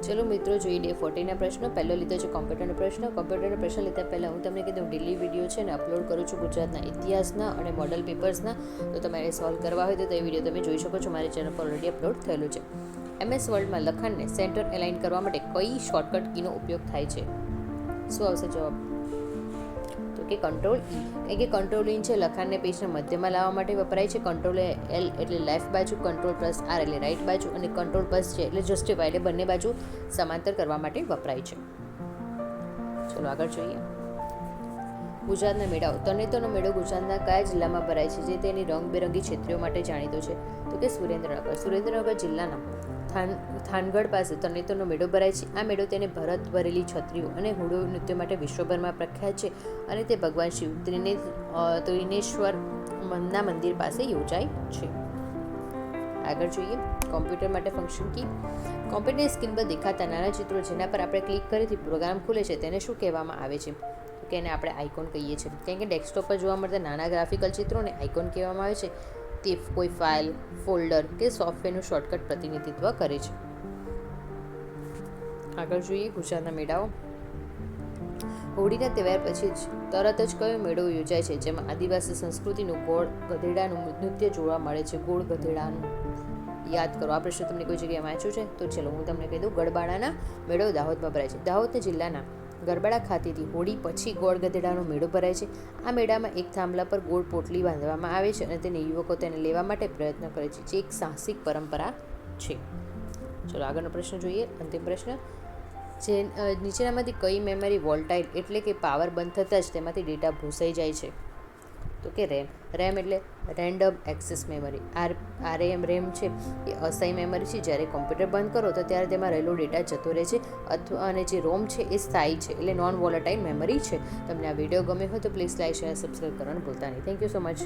ચલો મિત્રો જોઈએ ડે 40ના પ્રશ્નો. પહેલો લીધો છે કોમ્પ્યુટરનો પ્રશ્ન. કોમ્પ્યુટરનો પ્રશ્ન લેતા પહેલાં હું તમને કીધું ડેલી વિડીયો છે ને અપલોડ કરું છું ગુજરાતના ઇતિહાસના અને મોડલ પેપર્સના. તો તમારે સોલ્વ કરવા હોય તો એ વિડીયો તમે જોઈ શકો છો, મારી ચેનલ પર ઓલરેડી અપલોડ થયેલું છે. MS વર્લ્ડમાં લખાણને સેન્ટર એલાઇન કરવા માટે કઈ શોર્ટકટ કીનો ઉપયોગ થાય છે? શું આવશે જવાબ? તો કે કંટ્રોલ E. કે કંટ્રોલ ઇન છે લખાણને પેજના મધ્યમાં લાવવા માટે વપરાય છે. કંટ્રોલ L એટલે લેફ્ટ બાજુ, કંટ્રોલ પ્લસ R એટલે રાઈટ બાજુ, અને કંટ્રોલ પ્લસ છે એટલે જસ્ટિફાઈ એટલે બંને બાજુ સમાંતર કરવા માટે વપરાય છે. ચલો આગળ જોઈએ. ગુજરાતના મેળાઓ. તરણેતરનો મેળો ગુજરાતના કયા જિલ્લામાં ભરાય છે જે તેની રંગબેરંગી છત્રીઓ માટે જાણીતો છે? તો કે સુરેન્દ્રનગર. સુરેન્દ્રનગર જિલ્લાના થાનગઢ પાસે તરણેતરનો મેળો ભરાય છે. આ મેળો તેને ભરત ભરેલી છત્રીઓ અને હુડો નૃત્ય માટે વિશ્વભરમાં પ્રખ્યાત છે અને તે ભગવાન શિવ ત્રિનેશ્વર ના મંદિર પાસે યોજાય છે. આગળ જોઈએ. કોમ્પ્યુટર માટે ફંક્શન કી. કોમ્પ્યુટરની સ્ક્રીન પર દેખાતા નાના ચિત્રો જેના પર આપણે ક્લિક કરીથી પ્રોગ્રામ ખુલે છે તેને શું કહેવામાં આવે છે? કે એને આપણે આઇકોન કહીએ છીએ. કારણ કે ડેસ્કટોપ પર જોવા મળતા નાના ગ્રાફિકલ ચિત્રોને આઇકોન કહેવામાં આવે છે. તે કોઈ ફાઇલ, ફોલ્ડર કે સોફ્ટવેરનું શોર્ટકટ પ્રતિનિધિત્વ કરે છે. આગળ જોઈએ ગુજરાતના મેળાઓ. હોળીના તહેવાર પછી તરત જ કયો મેળો યોજાય છે જેમાં આદિવાસી સંસ્કૃતિનું ગોળ ગધેડાનું નૃત્ય જોવા મળે છે? ગોળ ગધેડાનું યાદ કરો. આ પ્રશ્ન તમને કોઈ જગ્યાએ વાંચ્યું છે? તો ચલો હું તમને કહી દઉં. ગરબાડાના મેળો દાહોદમાં ભરાય છે. દાહોદ જિલ્લાના ગરબાડા ખાતેથી હોળી પછી ગોળ ગધેડાનો મેળો ભરાય છે. આ મેળામાં એક થાંભલા પર ગોળ પોટલી બાંધવામાં આવે છે અને તેને યુવકો તેને લેવા માટે પ્રયત્ન કરે છે, જે એક સાહસિક પરંપરા છે. ચલો આગળનો પ્રશ્ન જોઈએ. અંતિમ પ્રશ્ન. જે નીચેનામાંથી કઈ મેમરી વોલ્ટાઇલ એટલે કે પાવર બંધ થતાં જ તેમાંથી ડેટા ભૂસાઈ જાય છે? તો કે રેમ. રેમ એટલે રેન્ડમ એક્સેસ મેમરી. રેમ છે એ અસ્થાયી મેમરી છે. જ્યારે કોમ્પ્યુટર બંધ કરો તો ત્યારે તેમાં રહેલો ડેટા જતો રહે છે, અને જે રોમ છે એ સ્થાયી છે એટલે નોન વોલેટાઇલ મેમરી છે. તમને આ વિડીયો ગમ્યો હોય તો પ્લીઝ લાઈક, શેર, સબસ્ક્રાઈબ કરવાનું ભૂલતા નહીં. Thank you so much.